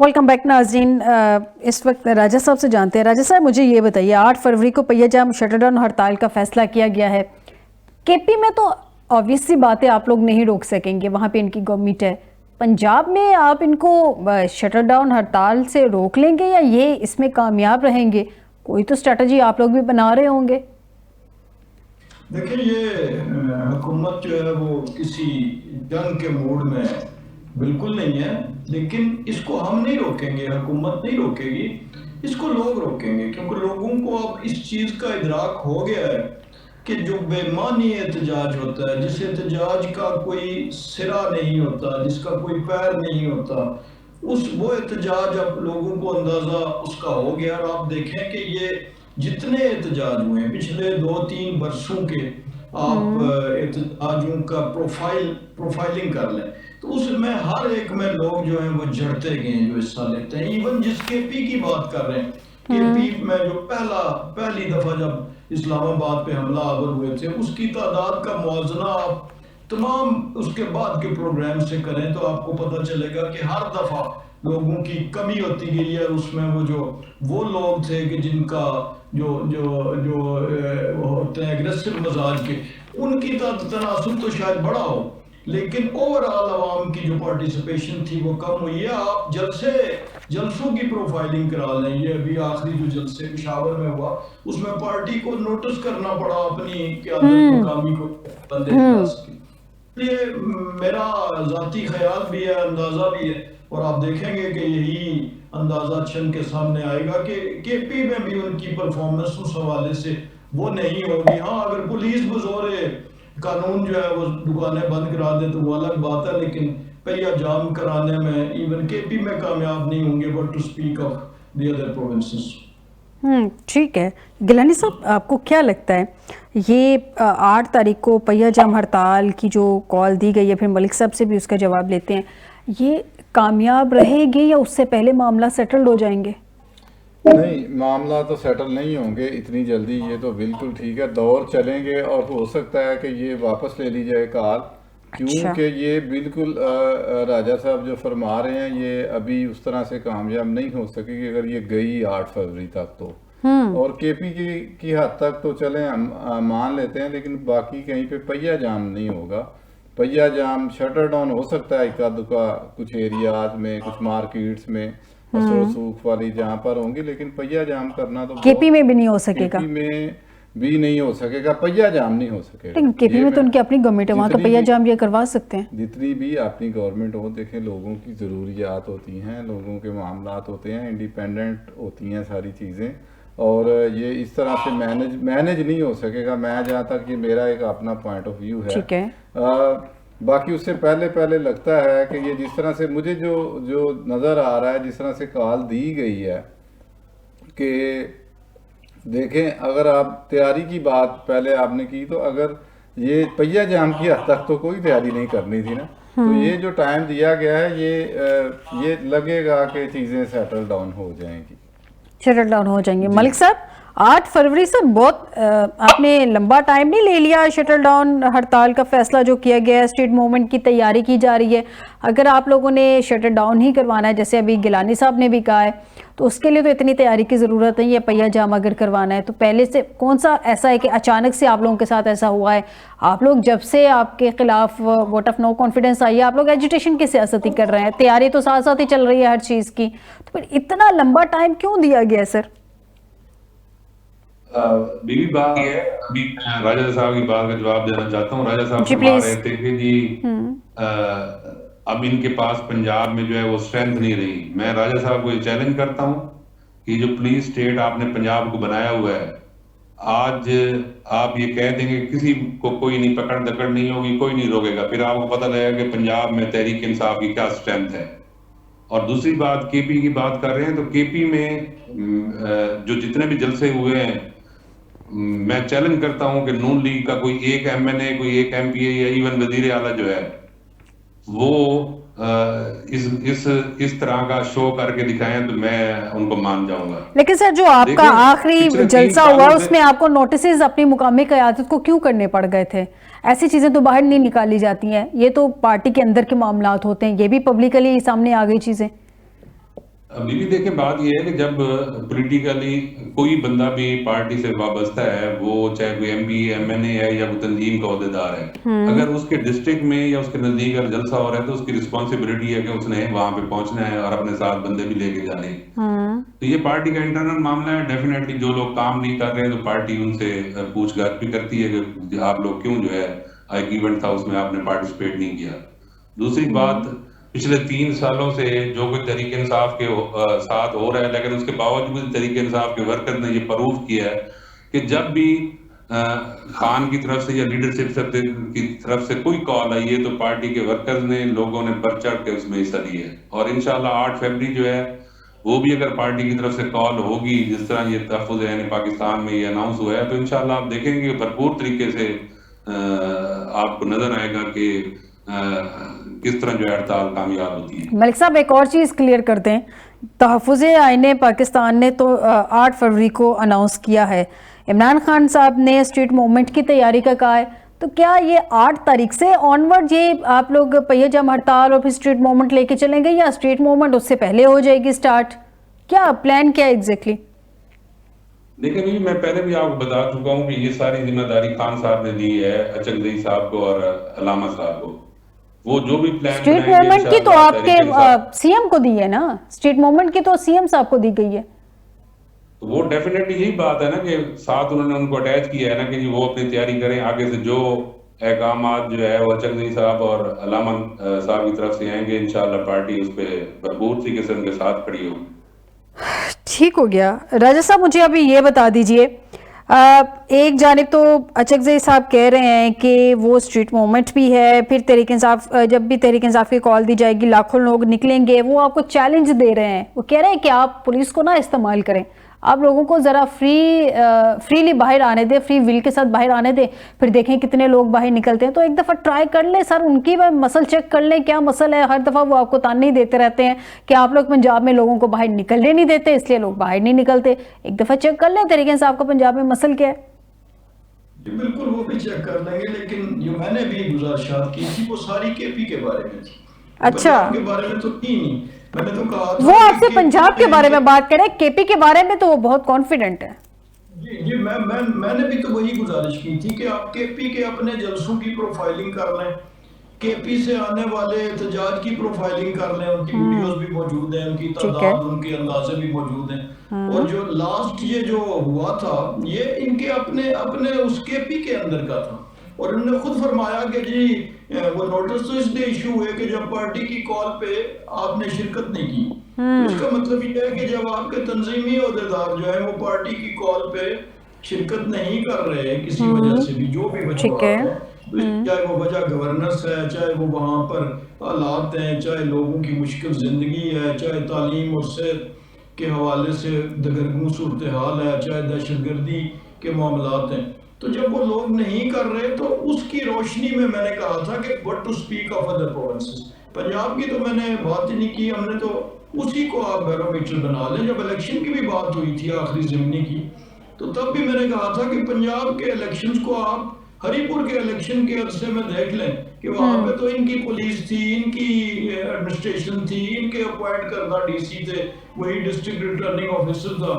Welcome back नाज़रीन। इस वक्त राजा साहब से जानते हैं। राजा साहब, मुझे ये बताइए, 8 फरवरी को पहिया जाम शटरडाउन हड़ताल का फैसला किया गया है। केपी में तो ऑब्वियस सी बात है, आप लोग नहीं रोक सकेंगे, वहाँ पे इनकी गवर्नमेंट है। पंजाब में आप इनको शटरडाउन हड़ताल से रोक लेंगे या ये इसमें कामयाब रहेंगे? कोई तो स्ट्रेटजी आप लोग भी बना रहे होंगे। देखिए, ये हुकूमत जो है वो किसी जंग के मूड में बिल्कुल नहीं है, लेकिन इसको हम नहीं रोकेंगे, हुकूमत नहीं रोकेगी, इसको लोग रोकेंगे। क्योंकि लोगों को अब इस चीज़ का इदराक हो गया है कि जो बेमानी एहतजाज होता है, जिस एहतजाज का कोई सिरा नहीं होता, जिसका कोई पैर नहीं होता, वो एहतजाज अब लोगों को अंदाज़ा उसका हो गया। और आप देखें कि ये जितने एहतजाज हुए हैं पिछले 2-3 बरसों के, आप एहतजाजों का प्रोफाइलिंग कर लें तो उसमें हर एक में लोग जो हैं वो जड़ते गए हैं, जो हिस्सा लेते हैं। इवन जिस केपी की बात कर रहे हैं, केपी में जो पहली दफा जब इस्लामाबाद पे हमला आवर हुए थे, उसकी तादाद का मुआवजना आप तमाम उसके बाद के प्रोग्राम से करें तो आपको पता चलेगा कि हर दफा लोगों की कमी होती गई है। उसमें वो लोग थे कि जिनका जो जो जो होते हैं एग्रेसिव मजाज के, उनकी तनासुब तो शायद बड़ा हो, लेकिन ओवरऑल आवाम की जो पार्टिसिपेशन थी वो कम हुई है। आप जलसों की प्रोफाइलिंग करा लें। ये अभी आखिरी जो जलसे पेशावर में हुआ, उसमें पार्टी को नोटिस करना पड़ा अपनी क़यादत मकामी को बंदे कर सके। ये मेरा जाती ख्याल भी है, अंदाजा भी है, और आप देखेंगे कि यही अंदाजा छन के सामने आएगा कि केपी में भी उनकी परफॉर्मेंस उस हवाले से वो नहीं होगी। हाँ, अगर पुलिस बजोरे कानून जो है वो दुकानें बंद करा दे तो वो अलग बात है, लेकिन पहिया जाम कराने में इवन केपी में कामयाब नहीं होंगे, but to speak of the other provinces. ठीक है। गिलानी साहब, आपको क्या लगता है ये 8 तारीख को पहिया जाम हड़ताल की जो कॉल दी गई है, फिर मलिक साहब से भी उसका जवाब लेते हैं, ये कामयाब रहेगी या उससे पहले मामला सेटल्ड हो जाएंगे? नहीं, मामला तो सेटल नहीं होंगे इतनी जल्दी, ये तो बिल्कुल ठीक है। दौर चलेंगे और हो सकता है कि ये वापस ले ली जाए कार, क्योंकि ये बिल्कुल राजा साहब जो फरमा रहे हैं ये अभी उस तरह से कामयाब नहीं हो सकेगी अगर ये गई 8 फरवरी तक तो। और केपी की हद तक तो चलें हम मान लेते हैं, लेकिन बाकी कहीं पे पहिया जाम नहीं होगा। पहिया जाम शटर डाउन हो सकता है इक्का दुक्का कुछ एरियाज में, कुछ मार्केट्स में सूख वाली जहाँ पर होंगी, लेकिन पहिया जाम करना तो केपी में भी नहीं हो सकेगा। केपी में भी नहीं हो सकेगा, पहिया जाम नहीं हो सकेगा। लेकिन केपी में तो उनकी अपनी गवर्नमेंट है, वहाँ तो पहिया जाम ये करवा सकते हैं। जितनी भी अपनी गवर्नमेंट हो, देखें लोगों की ज़रूरियात होती हैं, लोगों के मामलात होते हैं, इंडिपेंडेंट होती हैं सारी चीज़ें, और ये इस तरह से मैनेज नहीं हो सकेगा। मैं जहाँ तक ये मेरा एक अपना पॉइंट ऑफ व्यू है। ठीक है। बाकी उससे पहले लगता है कि ये जिस तरह से मुझे जो नज़र आ रहा है, जिस तरह से कॉल दी गई है कि देखें, अगर आप तैयारी की बात पहले आपने की, तो अगर ये पहिया जाम की हद तक तो कोई तैयारी नहीं करनी थी ना, तो ये जो टाइम दिया गया है ये लगेगा कि चीज़ें सेटल डाउन हो जाएंगी, शटल डाउन हो जाएंगे। मलिक साहब, 8 फरवरी से बहुत आपने लंबा टाइम नहीं ले लिया। शटल डाउन हड़ताल का फैसला जो किया गया है, स्टेट मूवमेंट की तैयारी की जा रही है। अगर आप लोगों ने शटल डाउन ही करवाना है, जैसे अभी गिलानी साहब ने भी कहा है, तो उसके लिए तो इतनी तैयारी की ज़रूरत नहीं है। पहिया जाम अगर करवाना है तो पहले से कौन सा ऐसा है कि अचानक से आप लोगों के साथ ऐसा हुआ है? आप लोग जब से आपके खिलाफ वोट ऑफ नो कॉन्फिडेंस आई है, आप लोग एजुटेशन की सियासत ही कर रहे हैं, तैयारी तो साथ साथ ही चल रही है हर चीज़ की, तो फिर इतना लंबा टाइम क्यों दिया गया सर? बीवी बात है, अभी राजा साहब की बात का जवाब देना चाहता हूँ। राजा साहब फरमा रहे थे कि जी अब इनके पास पंजाब में जो है वो स्ट्रेंथ नहीं रही। मैं राजा साहब को ये चैलेंज करता हूँ कि जो पुलिस स्टेट आपने पंजाब को बनाया हुआ है, आज आप ये कह देंगे किसी को कोई नहीं पकड़ दकड़ नहीं होगी, कोई नहीं रोकेगा, फिर आपको पता लगेगा कि पंजाब में तहरीक इंसाफ की क्या स्ट्रेंथ है। और दूसरी बात, केपी की बात कर रहे हैं, तो केपी में जो जितने भी जलसे हुए हैं, मैं चैलेंज करता हूं कि नून लीग का कोई एक एमएनए, कोई एक एमपीए या इवन वजीर आला जो है वो इस तरह का शो करके दिखाएं तो मैं उनको मान जाऊंगा। लेकिन सर, जो आपका आखिरी जलसा हुआ उसमें आपको नोटिस अपनी मुकामी क़यादत को क्यों करने पड़ गए थे? ऐसी चीजें तो बाहर नहीं निकाली जाती हैं, ये तो पार्टी के अंदर के मामलात होते हैं, ये भी पब्लिकली सामने आ गई चीजें। अभी भी देखें, बात यह है कि जब पॉलिटिकली कोई बंदा भी पार्टी से वाबस्ता है, वो चाहे कोई एमपी एमएनए है या वो तंजीम का ओहदेदार है, अगर उसके डिस्ट्रिक्ट में या उसके नजदीक अगर जलसा हो रहा है तो उसकी रिस्पॉन्सिबिलिटी है कि उसने वहां पे पहुंचना है और अपने साथ बंदे भी लेके जाने हैं। तो ये पार्टी का इंटरनल मामला है। डेफिनेटली जो लोग काम नहीं कर रहे हैं तो पार्टी उनसे पूछताछ भी करती है कि आप लोग क्यों जो है एक इवेंट था उसमें आपने पार्टिसिपेट नहीं किया। दूसरी बात, पिछले 3 सालों से जो कोई तहरीक इंसाफ के साथ हो रहा है, लेकिन उसके बावजूद तहरीक इंसाफ के वर्कर ने ये प्रूव किया है कि जब भी खान की तरफ से या लीडरशिप की तरफ से कोई कॉल आई है तो पार्टी के वर्कर्स ने, लोगों ने बढ़ चढ़ के उसमें हिस्सा लिया है। और इंशाल्लाह 8 फरवरी जो है वो भी अगर पार्टी की तरफ से कॉल होगी, जिस तरह ये तहफ़्फ़ुज़ यानी पाकिस्तान में ये अनाउंस हुआ है, तो इंशाल्लाह आप देखेंगे भरपूर तरीके से आपको नजर आएगा कि किस तरह जो हड़ताल कामयाब होती है। मलिक साहब, एक और चीज़ क्लियर कर दें, तहफ़्फ़ुज़ आईने पाकिस्तान ने तो 8 फरवरी को अनाउंस किया है, इमरान खान साहब ने स्ट्रीट मूवमेंट की तैयारी का कहा है, तो क्या ये 8 तारीख से ऑनवर्ड ये आप लोग पहिया जम हड़ताल और फिर स्ट्रीट मूवमेंट लेके चलेंगे या स्ट्रीट मूवमेंट उससे पहले हो जाएगी स्टार्ट? क्या प्लान क्या है एग्जैक्टली? देखिए भी मैं पहले भी आपको बता चुका हूँ कि ये सारी जिम्मेदारी खान साहब ने दी है अचकज़ई साहब को और अलामा साहब को। वो जो भी प्लान स्ट्रीट मूवमेंट की तो आपके सीएम को दी है ना, स्ट्रीट मूवमेंट की तो सीएम साहब को दी गई है। तो वो डेफिनेटली यही बात है ना कि साथ उन्होंने उनको अटैच किया है ना कि वो अपनी तैयारी करें, आगे से जो अहकामात जो है वो अचकज़ई साहब और अलामा साहब की तरफ से आएंगे, इंशाल्लाह पार्टी उस पर भरपूर तरीके से उनके साथ खड़ी होगी। ठीक हो गया। राजा साहब, मुझे अभी ये बता दीजिए, एक जानिब तो अचकज़ई साहब कह रहे हैं कि वो स्ट्रीट मूवमेंट भी है, फिर तहरीक इंसाफ, जब भी तहरीक इंसाफ की कॉल दी जाएगी लाखों लोग निकलेंगे, वो आपको चैलेंज दे रहे हैं। वो कह रहे हैं कि आप पुलिस को ना इस्तेमाल करें, आप लोगों को ज़रा फ्रीली बाहर आने दें, फ्री विल के साथ बाहर आने दें, फिर देखें कितने लोग बाहर निकलते हैं। तो एक दफ़ा ट्राई कर लें सर, उनकी मसल चेक कर लें क्या मसल है। हर दफ़ा वो आपको ताने ही देते रहते हैं कि आप लोग पंजाब में लोगों को बाहर निकलने नहीं देते, इसलिए लोग बाहर नहीं निकलते। एक दफ़ा चेक कर लें तहरीक इंसाफ का पंजाब में मसल क्या है। जी बिल्कुल, वो भी चेक कर लेंगे, लेकिन जो मैंने भी गुजारिशात की थी वो सारी केपी के बारे में थी। अच्छा, के बारे में तो थी नहीं। मैंने तो कहा वो आपसे पंजाब के बारे में बात करें, केपी के बारे में तो वो बहुत कॉन्फिडेंट है। जी मैंने भी तो वही गुजारिश की थी कि आप केपी के अपने जलसों की प्रोफाइलिंग कर लें, केपी से आने वाले एहतजाज की प्रोफाइलिंग कर लें, उनकी वीडियोस भी मौजूद हैं, उनकी तादाद, उनके अंदाजे भी मौजूद हैं। और जो लास्ट ये जो हुआ था ये इनके अपने उस केपी के अंदर का था, और उन्होंने खुद फरमाया कि जी वो नोटिस तो इसलिए इशू हुए कि जब पार्टी की कॉल पे आपने शिरकत नहीं की। तो इसका मतलब ये है कि जब आपके तंजीमी ओहदेदार जो है वो पार्टी की कॉल पे शिरकत नहीं कर रहे हैं किसी वजह से भी, जो भी वजह है, चाहे वो वजह गवर्नेंस है, चाहे वो वहाँ पर हालात हैं, चाहे लोगों की मुश्किल जिंदगी है, चाहे तालीम और सेहत के हवाले से दगरगू सूरत हाल है, चाहे दहशतगर्दी के मामलात हैं, तो जब वो लोग नहीं कर रहे तो उसकी रोशनी में मैंने कहा था कि what to speak of other provinces. Punjab की तो मैंने बात ही नहीं की, हमने तो उसी को आप बैरोमीटर बना लें। जब इलेक्शन की भी बात हुई थी आखिरी ज़िमनी की, तो तब भी मैंने कहा था कि पंजाब के इलेक्शंस को आप हरिपुर के इलेक्शन के अरसे में देख लें कि वहां पे तो इनकी पुलिस थी, इनकी एडमिनिस्ट्रेशन थी, इनके अपॉइंट करदा डीसी थे, वही डिस्ट्रिक्ट रिटर्निंग ऑफिसर था।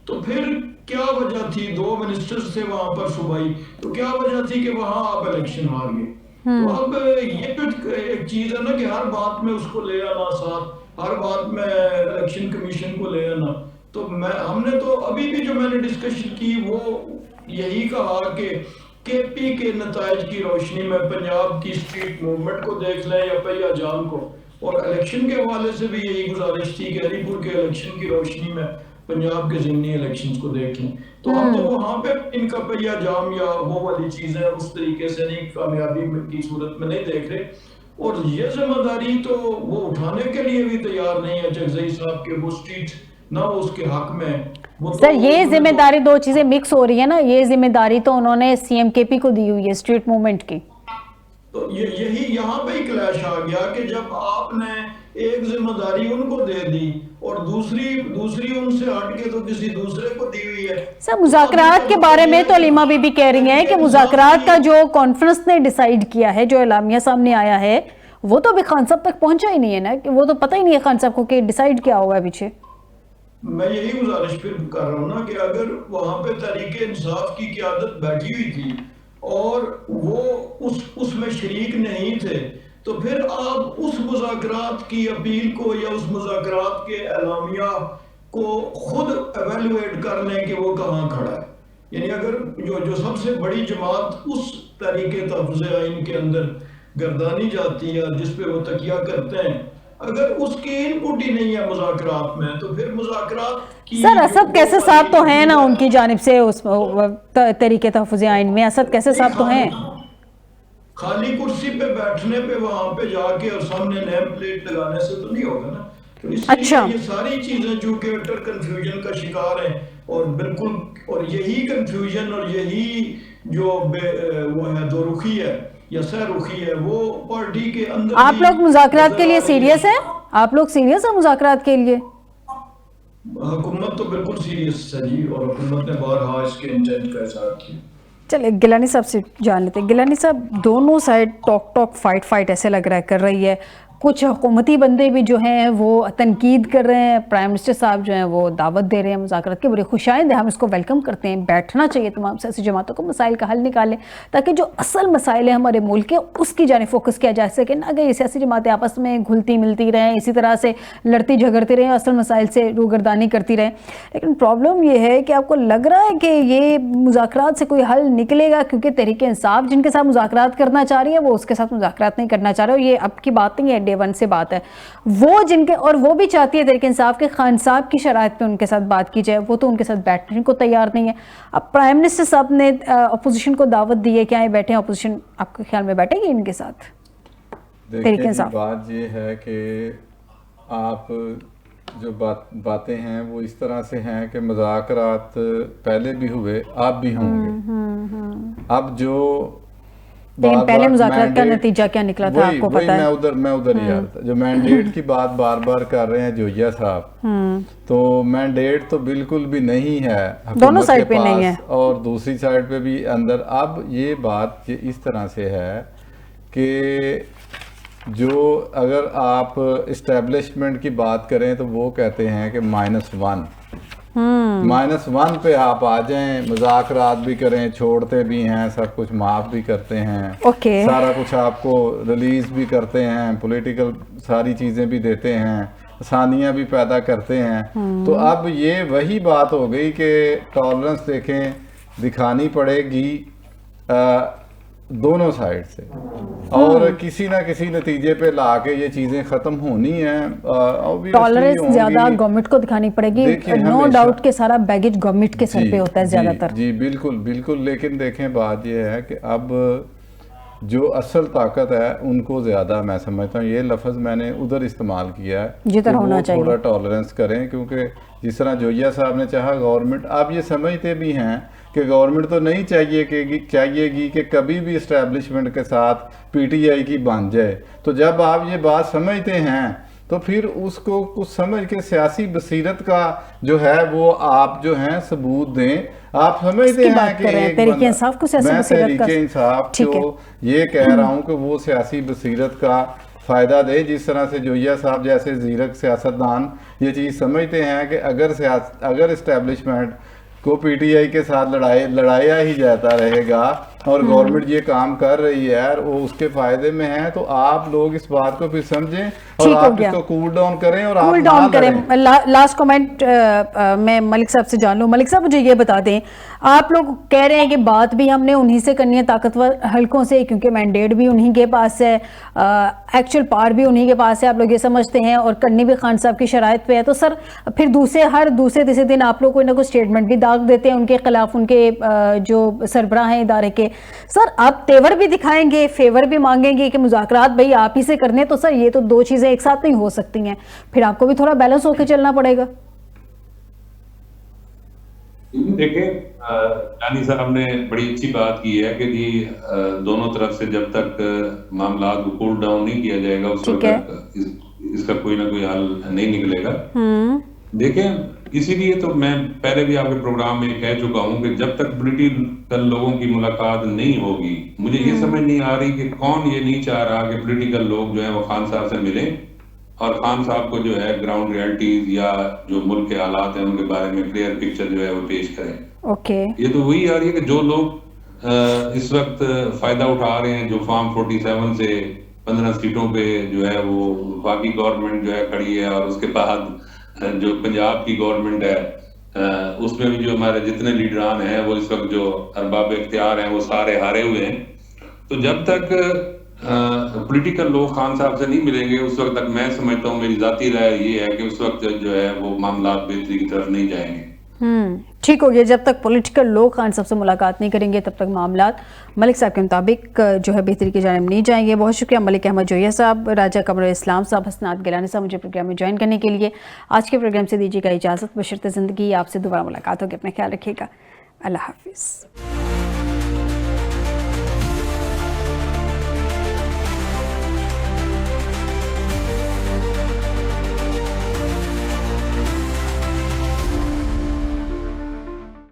तो फिर क्या वजह थी, 2 मिनिस्टर्स थे वहां पर सूबाई, तो क्या वजह थी कि वहां आप इलेक्शन हार गए। तो अब ये तो एक चीज है ना कि हर बात में उसको ले आना साथ, हर बात में इलेक्शन कमीशन को ले आना। तो हमने तो अभी भी जो मैंने डिस्कशन की वो यही कहा कि केपी के नताइज की रोशनी में पंजाब की स्ट्रीट मूवमेंट को देख लें या पहिया जाम को, और इलेक्शन के हवाले से भी यही गुजारिश थी कि हरिपुर के इलेक्शन की रोशनी में पंजाब के ज़िमनी इलेक्शंस को देख लें। तो हम तो वहाँ पे इनका पहिया जाम या वो वाली चीजें उस तरीके से नहीं, कामयाबी की सूरत में नहीं देख रहे, और ये जिम्मेदारी तो वो उठाने के लिए भी तैयार नहीं है अचकज़ई साहब के, वो स्ट्रीट ना उसके हक में। सर ये जिम्मेदारी दो चीजें मिक्स हो रही है ना, ये जिम्मेदारी तो उन्होंने सीएम केपी को दी हुई है स्ट्रीट मूवमेंट की। तो यही यहाँ पे ही क्लैश आ गया कि जब आपने एक जिम्मेदारी उनको दे दी और दूसरी उनसे हट के तो किसी दूसरे को दी हुई है। सर मुज़ाकरात के बारे में तो अलीमा बीबी कह रही हैं कि मुज़ाकरात का जो कॉन्फ्रेंस ने डिसाइड किया है, जो एलामिया सामने आया है, वो तो अभी खान साहब तक पहुंचा ही नहीं है ना, कि वो तो पता ही नहीं है खान साहब को कि डिसाइड क्या हुआ है पीछे। मैं यही गुजारिश फिर कर रहा हूँ ना कि अगर वहां पे तहरीक इंसाफ की क़यादत बैठी हुई थी और वो उसमें शरीक नहीं थे, तो फिर आप उस मुज़ाकरात की अपील को या उस मुज़ाकरात के एलामिया को खुद एवेलुएट कर लें कि वो कहाँ खड़ा है। यानी अगर जो सबसे बड़ी जमात उस तरीके तहफ़्फ़ुज़ आइन के अंदर गर्दानी जाती है जिस पे वो तकिया करते हैं, अगर उसकी इनपुट ही नहीं है मुज़ाकरात में, तो फिर मुज़ाकरात की सर असद कैसे साहब तो हैं ना उनकी जानिब से उस तरीके तहफ़्फ़ुज़ आइन में, असद कैसे साहब तो हैं। खाली कुर्सी पे बैठने पे वहां पे जाके और सामने नेम प्लेट लगाने से तो नहीं होगा ना। तो इसलिए अच्छा। ये सारी चीजें जो कि अटर कंफ्यूजन का शिकार है, और बिल्कुल, और यही कंफ्यूजन और यही जो वो है दो रुखी है या सहरुखी है, वो पार्टी के अंदर आप लोग मुज़ाकरात के लिए सीरियस हैं? आप लोग सीरियस हैं मुज़ाकरात के लिए? हुकूमत तो बिल्कुल सीरियस है जी, और हुकूमत ने बारहा इसके इंटेंट का इज़हार किया। चलिए गिलानी साहब से जान लेते हैं। गिलानी साहब, दोनों साइड टॉक फाइट ऐसे लग रहा है कर रही है। कुछ हुकूमती बंदे भी जो हैं वो तनकीद कर रहे हैं, प्राइम मिनिस्टर साहब जो हैं वो दावत दे रहे हैं मुज़ाकरात की, बड़ी खुशाइंद है, हम इसको वेलकम करते हैं। बैठना चाहिए तमाम सियासी जमातों को, मसाइल का हल निकालें ताकि जो असल मसाइल है हमारे मुल्क के उसकी जाने फोकस किया जा सके, ना कि सियासी जमातें आपस में घुलती मिलती रहें, इसी तरह से लड़ती झगड़ती रहें, असल मसाइल से रूगर्दानी करती रहें। लेकिन प्रॉब्लम ये है कि आपको लग रहा है कि ये मुज़ाकरात से कोई हल निकलेगा, क्योंकि तहरीक इंसाफ जिनके साथ मुज़ाकरात करना चाह रही है वो उसके साथ मुज़ाकरात नहीं करना चाह रहे, और ये अब की बात नहीं है, डे वन से बात है। वो जिनके, और वो भी चाहती है तहरीक इंसाफ के खान साहब की शराइत पे उनके साथ बात की जाए, वो तो उनके साथ बैठने को तैयार नहीं है। अब प्राइम मिनिस्टर साहब ने अपोजिशन को दावत दी है, क्या ये बैठे, अपोजिशन आपके ख्याल में बैठेगी इनके साथ? देखिए बात ये है कि आप जो बातें हैं वो इस तरह से हैं कि मुज़ाकरात पहले भी हुए, अब भी होंगे। अब जो पहले मुज़ाकरात का नतीजा क्या निकला था आपको पता है? मैं उधर ही आ रहा था। जो मैंडेट की बात बार बार कर रहे हैं जोया साहब, तो मैंडेट तो बिल्कुल भी नहीं है, दोनों साइड पे नहीं है, और दूसरी साइड पे भी अंदर। अब ये बात इस तरह से है कि जो अगर आप इस्टेब्लिशमेंट की बात करें तो वो कहते हैं कि -1 -1 पे आप आ जाएं, मुज़ाकरात भी करें, छोड़ते भी हैं, सब कुछ माफ़ भी करते हैं, सारा कुछ आपको रिलीज भी करते हैं, पॉलिटिकल सारी चीज़ें भी देते हैं, आसानियाँ भी पैदा करते हैं। तो अब ये वही बात हो गई कि टॉलरेंस दिखानी पड़ेगी दोनों साइड से, और किसी ना किसी नतीजे पे लाके ये चीजें खत्म होनी है। टॉलरेंस ज्यादा गवर्नमेंट को दिखानी पड़ेगी, नो डाउट के सारा बैगेज गवर्नमेंट के सर पे होता है ज्यादातर। जी बिल्कुल बिल्कुल। लेकिन देखें बात ये है कि अब जो असल ताकत है उनको ज्यादा, मैं समझता हूँ ये लफ्ज मैंने उधर इस्तेमाल किया है, जिधर होना चाहिए थोड़ा टॉलरेंस करें, क्योंकि जिस तरह जोया साहब ने चाहा गवर्नमेंट, आप ये समझते भी हैं कि गवर्नमेंट तो नहीं चाहिएगी कि कभी भी इस्टेब्लिशमेंट के साथ पीटीआई की बन जाए। तो जब आप ये बात समझते हैं तो फिर उसको कुछ समझ के सियासी बसीरत का जो है वो आप जो है सबूत दें। आप समझते हैं कि तहरीक इंसाफ को सियासी बसीरत का, इंसाफ को ये कह रहा हूँ कि वो सियासी बसीरत का फ़ायदा दे, जिस तरह से जोया साहब जैसे ज़ीरक सियासतदान ये चीज़ समझते हैं कि अगर इस्टेब्लिशमेंट को पीटीआई के साथ लड़ाया ही जाता रहेगा और गवर्नमेंट ये काम कर रही है और वो उसके फायदे में है, तो आप लोग इस बात को फिर समझें और आप इसको कूल डाउन करें और कूल डाउन करें। लास्ट कमेंट मैं मलिक साहब से जान लूं। मलिक साहब मुझे ये बता दें, आप लोग कह रहे हैं कि बात भी हमने उन्हीं से करनी है, ताकतवर हलकों से, क्योंकि मैंडेट भी उन्हीं के पास है, एक्चुअल पावर भी उन्हीं के पास है, आप लोग ये समझते हैं, और करनी भी खान साहब की शराइत पे है। तो सर फिर हर दूसरे तीसरे दिन आप लोग कोई ना कोई स्टेटमेंट भी दाग देते हैं उनके खिलाफ, उनके जो सरबराह हैं इदारे के। सर आप तेवर भी दिखाएंगे, फेवर भी मांगेंगे कि मुज़ाकरात भाई आप ही से करने, तो सर ये तो दो चीजें एक साथ नहीं हो सकती हैं, फिर आपको भी थोड़ा बैलेंस होकर चलना पड़ेगा। देखिए जानी साहब ने बड़ी अच्छी बात की है कि जी दोनों तरफ से जब तक मामला को कूल डाउन नहीं किया जाएगा उस वक्त इसका कोई ना कोई हल नहीं निकलेगा। देखिए इसीलिए तो मैं पहले भी आपके प्रोग्राम में कह चुका हूं कि जब तक पॉलिटिकल लोगों की मुलाकात नहीं होगी, मुझे ये समझ नहीं आ रही कि कौन ये नहीं चाह रहा कि पॉलिटिकल लोग जो है वो खान साहब से मिलें और खान साहब को जो है ग्राउंड रियलिटीज या जो मुल्क के हालात हैं उनके बारे में क्लियर पिक्चर जो है वो पेश करें। ओके, ये तो वही आ रही है कि जो लोग इस वक्त फायदा उठा रहे हैं, जो फार्म 47 से 15 सीटों पे जो है वो बाकी गवर्नमेंट जो है खड़ी है, और उसके बाद जो पंजाब की गवर्नमेंट है उसमें भी जो हमारे जितने लीडरान हैं वो इस वक्त जो अरबाब इख्तियार हैं वो सारे हारे हुए हैं। तो जब तक पॉलिटिकल लोग खान साहब से नहीं मिलेंगे उस वक्त तक मैं समझता हूँ, मेरी जाती राय ये है कि उस वक्त जो है वो मामला बेहतरी की तरफ नहीं जाएंगे। ठीक हो गया। जब तक पॉलिटिकल लोग खान साहब से मुलाकात नहीं करेंगे तब तक मामला मलिक साहब के मुताबिक जो है बेहतरी की जानिब नहीं जाएंगे। बहुत शुक्रिया मलिक अहमद जोया साहब, राजा कमरुल इस्लाम साहब, हसनात गिलानी साहब मुझे प्रोग्राम में ज्वाइन करने के लिए। आज के प्रोग्राम से दीजिएगा इजाज़त, बशर्ते ज़िंदगी आपसे दोबारा मुलाकात होगी। अपना ख्याल रखिएगा। अल्लाह हाफिज़।